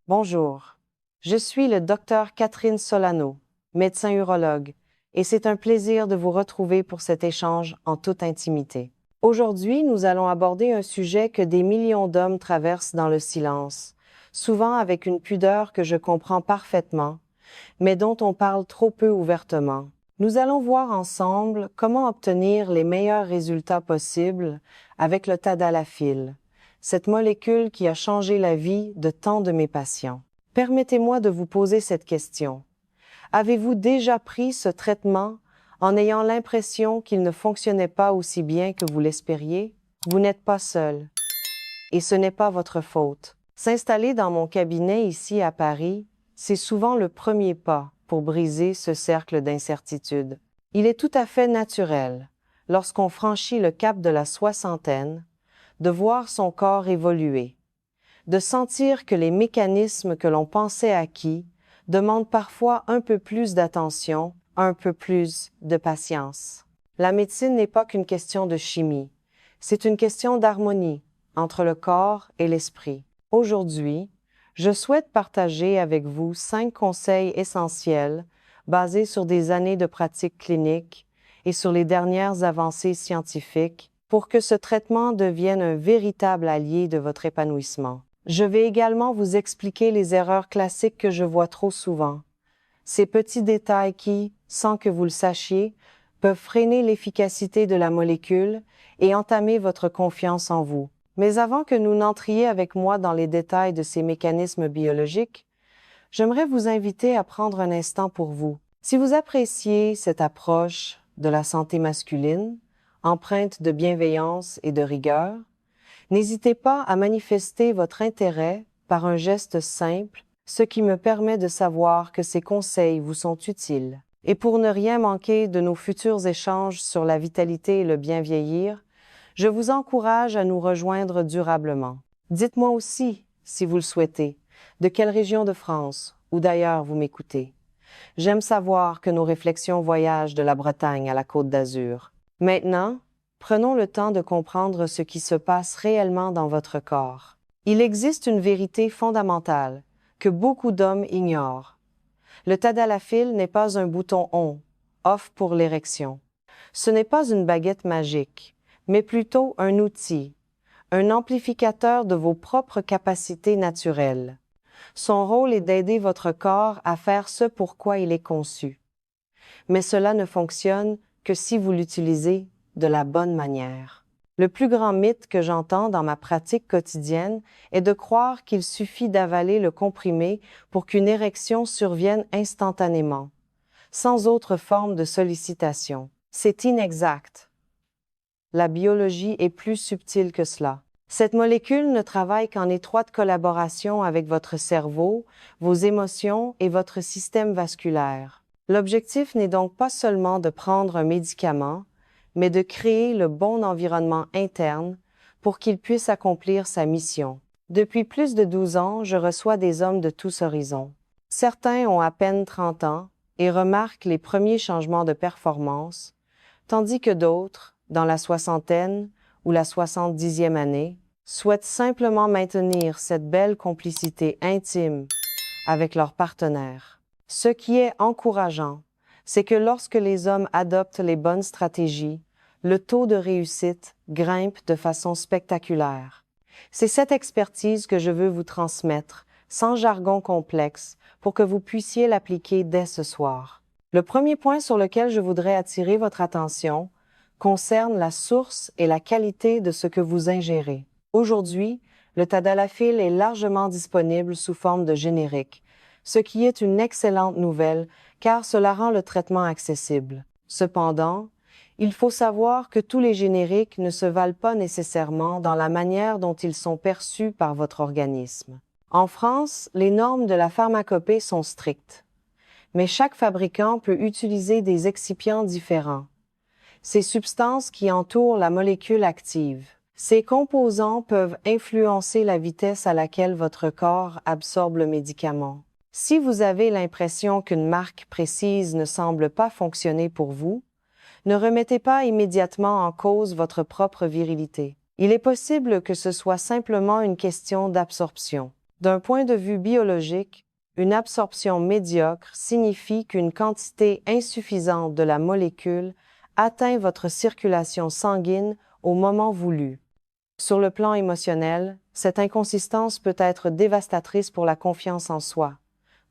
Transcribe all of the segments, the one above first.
Bonjour, je suis le docteur Catherine Solano, médecin urologue, et c'est un plaisir de vous retrouver pour cet échange en toute intimité. Aujourd'hui, nous allons aborder un sujet que des millions d'hommes traversent dans le silence, souvent avec une pudeur que je comprends parfaitement, mais dont on parle trop peu ouvertement. Nous allons voir ensemble comment obtenir les meilleurs résultats possibles avec le tadalafil, cette molécule qui a changé la vie de tant de mes patients. Permettez-moi de vous poser cette question. Avez-vous déjà pris ce traitement en ayant l'impression qu'il ne fonctionnait pas aussi bien que vous l'espériez? Vous n'êtes pas seul. Et ce n'est pas votre faute. S'installer dans mon cabinet ici à Paris, c'est souvent le premier pas pour briser ce cercle d'incertitude. Il est tout à fait naturel, lorsqu'on franchit le cap de la soixantaine, de voir son corps évoluer, de sentir que les mécanismes que l'on pensait acquis demandent parfois un peu plus d'attention, un peu plus de patience. La médecine n'est pas qu'une question de chimie, c'est une question d'harmonie entre le corps et l'esprit. Aujourd'hui, je souhaite partager avec vous 5 conseils essentiels basés sur des années de pratique clinique et sur les dernières avancées scientifiques pour que ce traitement devienne un véritable allié de votre épanouissement. Je vais également vous expliquer les erreurs classiques que je vois trop souvent. Ces petits détails qui, sans que vous le sachiez, peuvent freiner l'efficacité de la molécule et entamer votre confiance en vous. Mais avant que nous n'entriez avec moi dans les détails de ces mécanismes biologiques, j'aimerais vous inviter à prendre un instant pour vous. Si vous appréciez cette approche de la santé masculine, empreinte de bienveillance et de rigueur, n'hésitez pas à manifester votre intérêt par un geste simple, ce qui me permet de savoir que ces conseils vous sont utiles. Et pour ne rien manquer de nos futurs échanges sur la vitalité et le bien vieillir, je vous encourage à nous rejoindre durablement. Dites-moi aussi, si vous le souhaitez, de quelle région de France ou d'ailleurs vous m'écoutez. J'aime savoir que nos réflexions voyagent de la Bretagne à la Côte d'Azur. Maintenant, prenons le temps de comprendre ce qui se passe réellement dans votre corps. Il existe une vérité fondamentale que beaucoup d'hommes ignorent. Le tadalafil n'est pas un bouton on, off pour l'érection. Ce n'est pas une baguette magique, mais plutôt un outil, un amplificateur de vos propres capacités naturelles. Son rôle est d'aider votre corps à faire ce pour quoi il est conçu. Mais cela ne fonctionne que si vous l'utilisez de la bonne manière. Le plus grand mythe que j'entends dans ma pratique quotidienne est de croire qu'il suffit d'avaler le comprimé pour qu'une érection survienne instantanément, sans autre forme de sollicitation. C'est inexact. La biologie est plus subtile que cela. Cette molécule ne travaille qu'en étroite collaboration avec votre cerveau, vos émotions et votre système vasculaire. L'objectif n'est donc pas seulement de prendre un médicament, mais de créer le bon environnement interne pour qu'il puisse accomplir sa mission. Depuis plus de 12 ans, je reçois des hommes de tous horizons. Certains ont à peine 30 ans et remarquent les premiers changements de performance, tandis que d'autres, dans la soixantaine ou la 70e année, souhaitent simplement maintenir cette belle complicité intime avec leur partenaire. Ce qui est encourageant, c'est que lorsque les hommes adoptent les bonnes stratégies, le taux de réussite grimpe de façon spectaculaire. C'est cette expertise que je veux vous transmettre, sans jargon complexe, pour que vous puissiez l'appliquer dès ce soir. Le premier point sur lequel je voudrais attirer votre attention concerne la source et la qualité de ce que vous ingérez. Aujourd'hui, le tadalafil est largement disponible sous forme de générique, ce qui est une excellente nouvelle car cela rend le traitement accessible. Cependant, il faut savoir que tous les génériques ne se valent pas nécessairement dans la manière dont ils sont perçus par votre organisme. En France, les normes de la pharmacopée sont strictes, mais chaque fabricant peut utiliser des excipients différents. Ces substances qui entourent la molécule active. Ces composants peuvent influencer la vitesse à laquelle votre corps absorbe le médicament. Si vous avez l'impression qu'une marque précise ne semble pas fonctionner pour vous, ne remettez pas immédiatement en cause votre propre virilité. Il est possible que ce soit simplement une question d'absorption. D'un point de vue biologique, une absorption médiocre signifie qu'une quantité insuffisante de la molécule atteint votre circulation sanguine au moment voulu. Sur le plan émotionnel, cette inconsistance peut être dévastatrice pour la confiance en soi,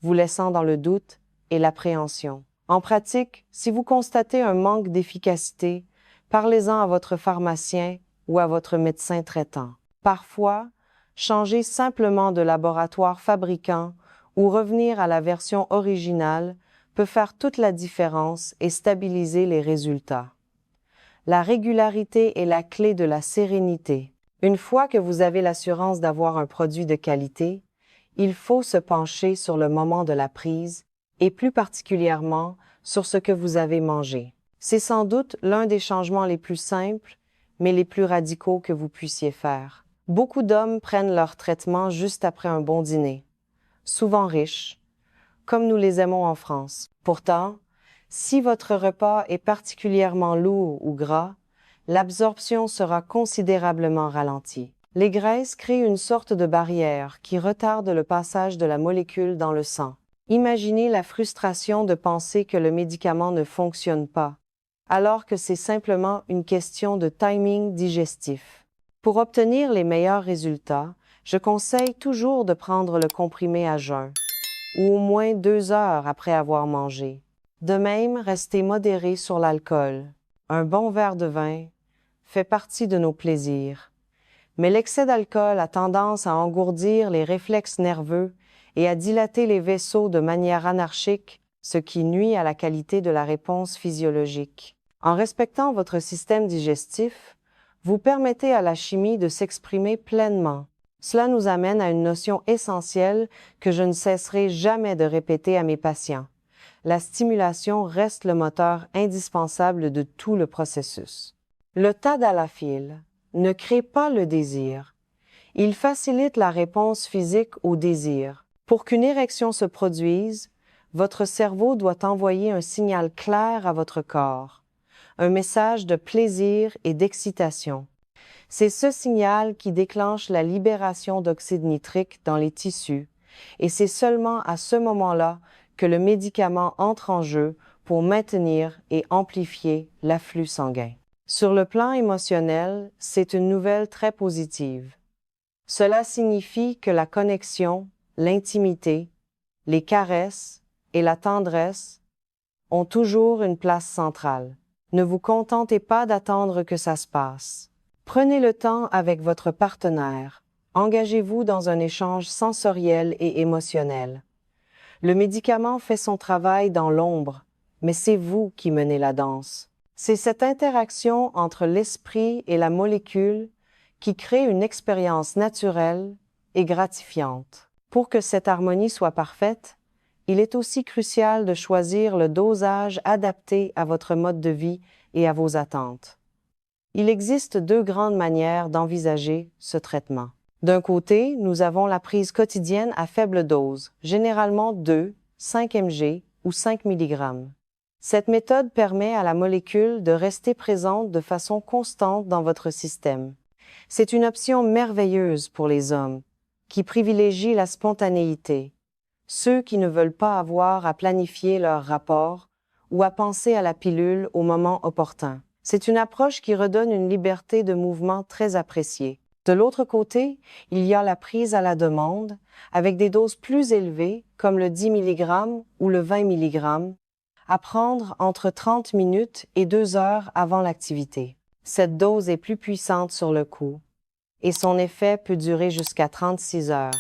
vous laissant dans le doute et l'appréhension. En pratique, si vous constatez un manque d'efficacité, parlez-en à votre pharmacien ou à votre médecin traitant. Parfois, changer simplement de laboratoire fabricant ou revenir à la version originale peut faire toute la différence et stabiliser les résultats. La régularité est la clé de la sérénité. Une fois que vous avez l'assurance d'avoir un produit de qualité, il faut se pencher sur le moment de la prise et plus particulièrement sur ce que vous avez mangé. C'est sans doute l'un des changements les plus simples, mais les plus radicaux que vous puissiez faire. Beaucoup d'hommes prennent leur traitement juste après un bon dîner, souvent riches, comme nous les aimons en France. Pourtant, si votre repas est particulièrement lourd ou gras, l'absorption sera considérablement ralentie. Les graisses créent une sorte de barrière qui retarde le passage de la molécule dans le sang. Imaginez la frustration de penser que le médicament ne fonctionne pas, alors que c'est simplement une question de timing digestif. Pour obtenir les meilleurs résultats, je conseille toujours de prendre le comprimé à jeun, ou au moins 2 heures après avoir mangé. De même, restez modéré sur l'alcool. Un bon verre de vin fait partie de nos plaisirs. Mais l'excès d'alcool a tendance à engourdir les réflexes nerveux et à dilater les vaisseaux de manière anarchique, ce qui nuit à la qualité de la réponse physiologique. En respectant votre système digestif, vous permettez à la chimie de s'exprimer pleinement. Cela nous amène à une notion essentielle que je ne cesserai jamais de répéter à mes patients. La stimulation reste le moteur indispensable de tout le processus. Le tadalafil ne crée pas le désir. Il facilite la réponse physique au désir. Pour qu'une érection se produise, votre cerveau doit envoyer un signal clair à votre corps, un message de plaisir et d'excitation. C'est ce signal qui déclenche la libération d'oxyde nitrique dans les tissus, et c'est seulement à ce moment-là que le médicament entre en jeu pour maintenir et amplifier l'afflux sanguin. Sur le plan émotionnel, c'est une nouvelle très positive. Cela signifie que la connexion, l'intimité, les caresses et la tendresse ont toujours une place centrale. Ne vous contentez pas d'attendre que ça se passe. Prenez le temps avec votre partenaire. Engagez-vous dans un échange sensoriel et émotionnel. Le médicament fait son travail dans l'ombre, mais c'est vous qui menez la danse. C'est cette interaction entre l'esprit et la molécule qui crée une expérience naturelle et gratifiante. Pour que cette harmonie soit parfaite, il est aussi crucial de choisir le dosage adapté à votre mode de vie et à vos attentes. Il existe 2 grandes manières d'envisager ce traitement. D'un côté, nous avons la prise quotidienne à faible dose, généralement 2, 5 mg ou 5 mg. Cette méthode permet à la molécule de rester présente de façon constante dans votre système. C'est une option merveilleuse pour les hommes, qui privilégient la spontanéité, ceux qui ne veulent pas avoir à planifier leur rapport ou à penser à la pilule au moment opportun. C'est une approche qui redonne une liberté de mouvement très appréciée. De l'autre côté, il y a la prise à la demande, avec des doses plus élevées, comme le 10 mg ou le 20 mg, à prendre entre 30 minutes et 2 heures avant l'activité. Cette dose est plus puissante sur le coup, et son effet peut durer jusqu'à 36 heures,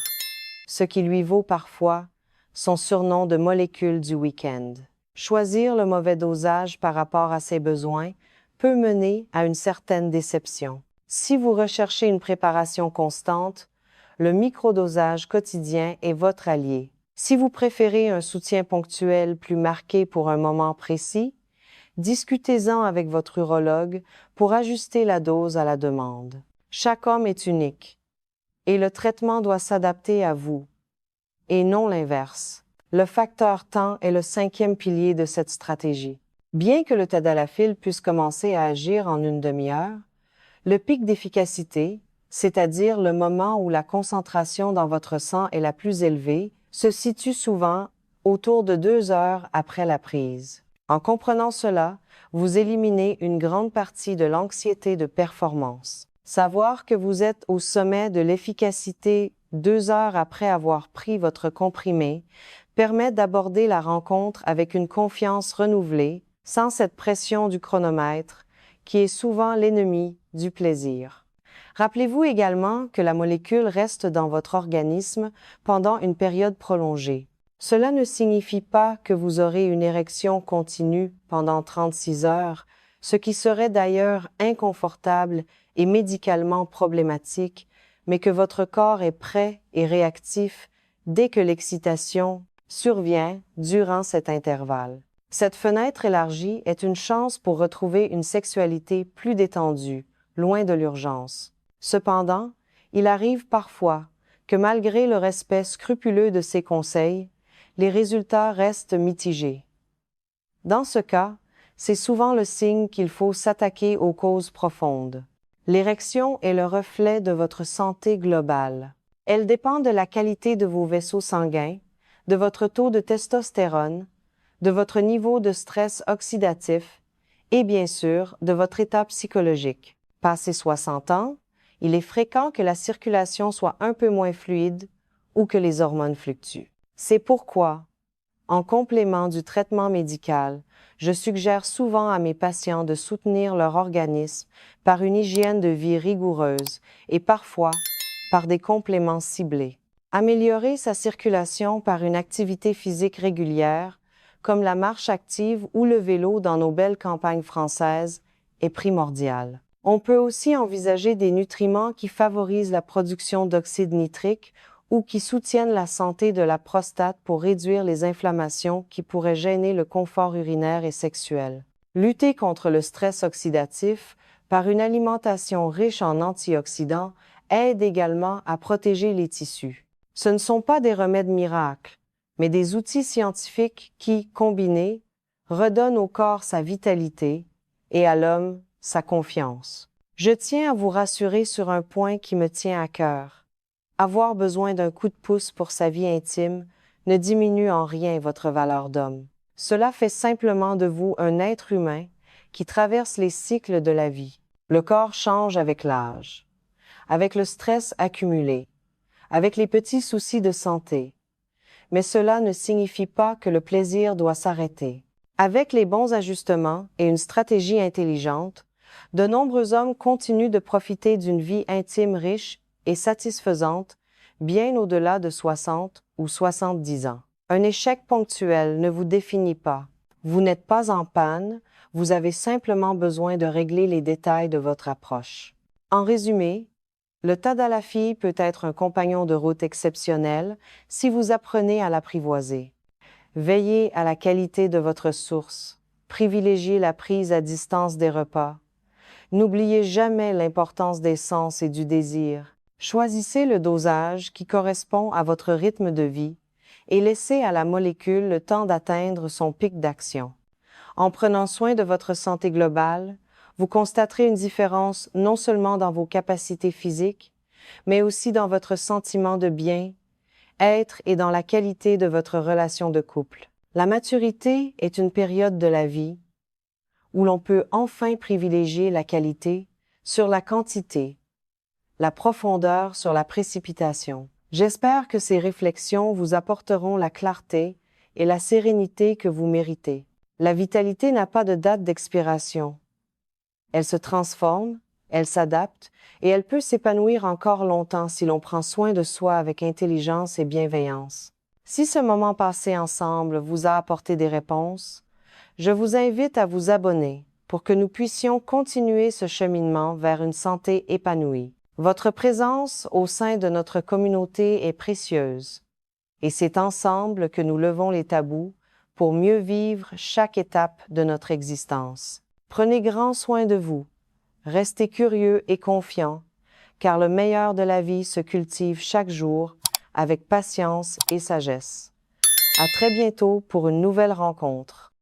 ce qui lui vaut parfois son surnom de molécule du week-end. Choisir le mauvais dosage par rapport à ses besoins peut mener à une certaine déception. Si vous recherchez une préparation constante, le microdosage quotidien est votre allié. Si vous préférez un soutien ponctuel plus marqué pour un moment précis, discutez-en avec votre urologue pour ajuster la dose à la demande. Chaque homme est unique, et le traitement doit s'adapter à vous, et non l'inverse. Le facteur temps est le 5e pilier de cette stratégie. Bien que le tadalafil puisse commencer à agir en une demi-heure, le pic d'efficacité, c'est-à-dire le moment où la concentration dans votre sang est la plus élevée, se situe souvent autour de 2 heures après la prise. En comprenant cela, vous éliminez une grande partie de l'anxiété de performance. Savoir que vous êtes au sommet de l'efficacité 2 heures après avoir pris votre comprimé permet d'aborder la rencontre avec une confiance renouvelée, sans cette pression du chronomètre, qui est souvent l'ennemi du plaisir. Rappelez-vous également que la molécule reste dans votre organisme pendant une période prolongée. Cela ne signifie pas que vous aurez une érection continue pendant 36 heures, ce qui serait d'ailleurs inconfortable et médicalement problématique, mais que votre corps est prêt et réactif dès que l'excitation survient durant cet intervalle. Cette fenêtre élargie est une chance pour retrouver une sexualité plus détendue, loin de l'urgence. Cependant, il arrive parfois que malgré le respect scrupuleux de ces conseils, les résultats restent mitigés. Dans ce cas, c'est souvent le signe qu'il faut s'attaquer aux causes profondes. L'érection est le reflet de votre santé globale. Elle dépend de la qualité de vos vaisseaux sanguins, de votre taux de testostérone, de votre niveau de stress oxydatif et bien sûr de votre état psychologique. Passé 60 ans, il est fréquent que la circulation soit un peu moins fluide ou que les hormones fluctuent. C'est pourquoi, en complément du traitement médical, je suggère souvent à mes patients de soutenir leur organisme par une hygiène de vie rigoureuse et parfois par des compléments ciblés. Améliorer sa circulation par une activité physique régulière, comme la marche active ou le vélo dans nos belles campagnes françaises, est primordial. On peut aussi envisager des nutriments qui favorisent la production d'oxyde nitrique ou qui soutiennent la santé de la prostate pour réduire les inflammations qui pourraient gêner le confort urinaire et sexuel. Lutter contre le stress oxydatif par une alimentation riche en antioxydants aide également à protéger les tissus. Ce ne sont pas des remèdes miracles, mais des outils scientifiques qui, combinés, redonnent au corps sa vitalité et à l'homme sa confiance. Je tiens à vous rassurer sur un point qui me tient à cœur. Avoir besoin d'un coup de pouce pour sa vie intime ne diminue en rien votre valeur d'homme. Cela fait simplement de vous un être humain qui traverse les cycles de la vie. Le corps change avec l'âge, avec le stress accumulé, avec les petits soucis de santé. Mais cela ne signifie pas que le plaisir doit s'arrêter. Avec les bons ajustements et une stratégie intelligente, de nombreux hommes continuent de profiter d'une vie intime riche et satisfaisante, bien au-delà de 60 ou 70 ans. Un échec ponctuel ne vous définit pas. Vous n'êtes pas en panne, vous avez simplement besoin de régler les détails de votre approche. En résumé, le Tadalafil peut être un compagnon de route exceptionnel si vous apprenez à l'apprivoiser. Veillez à la qualité de votre source. Privilégiez la prise à distance des repas. N'oubliez jamais l'importance des sens et du désir. Choisissez le dosage qui correspond à votre rythme de vie et laissez à la molécule le temps d'atteindre son pic d'action. En prenant soin de votre santé globale, vous constaterez une différence non seulement dans vos capacités physiques, mais aussi dans votre sentiment de bien-être et dans la qualité de votre relation de couple. La maturité est une période de la vie où l'on peut enfin privilégier la qualité sur la quantité, la profondeur sur la précipitation. J'espère que ces réflexions vous apporteront la clarté et la sérénité que vous méritez. La vitalité n'a pas de date d'expiration. Elle se transforme, elle s'adapte et elle peut s'épanouir encore longtemps si l'on prend soin de soi avec intelligence et bienveillance. Si ce moment passé ensemble vous a apporté des réponses, je vous invite à vous abonner pour que nous puissions continuer ce cheminement vers une santé épanouie. Votre présence au sein de notre communauté est précieuse et c'est ensemble que nous levons les tabous pour mieux vivre chaque étape de notre existence. Prenez grand soin de vous, restez curieux et confiants, car le meilleur de la vie se cultive chaque jour avec patience et sagesse. À très bientôt pour une nouvelle rencontre.